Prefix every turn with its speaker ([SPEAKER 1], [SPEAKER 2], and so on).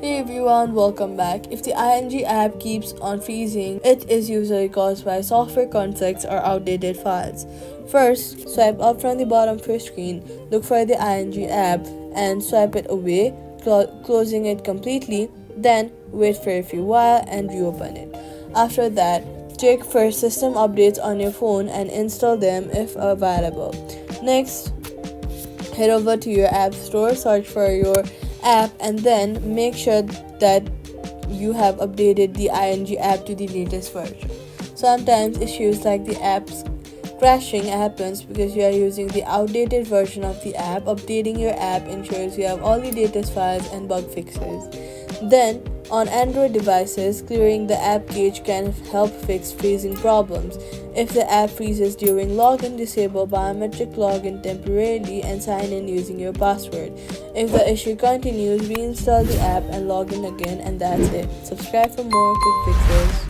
[SPEAKER 1] Hey everyone, welcome back. If the ING app keeps on freezing, it is usually caused by software conflicts or outdated files. First, swipe up from the bottom of your screen, look for the ING app and swipe it away, closing it completely. Then wait for a few while and reopen it. After that, check for system updates on your phone and install them if available. Next, head over to your app store, search for your app, and then make sure that you have updated the ING app to the latest version. Sometimes issues like the app's crashing happens because you are using the outdated version of the app. Updating your app ensures you have all the latest files and bug fixes. Then, on Android devices, clearing the app cache can help fix freezing problems. If the app freezes during login, disable biometric login temporarily and sign in using your password. If the issue continues, reinstall the app and log in again, and that's it. Subscribe for more quick fixes.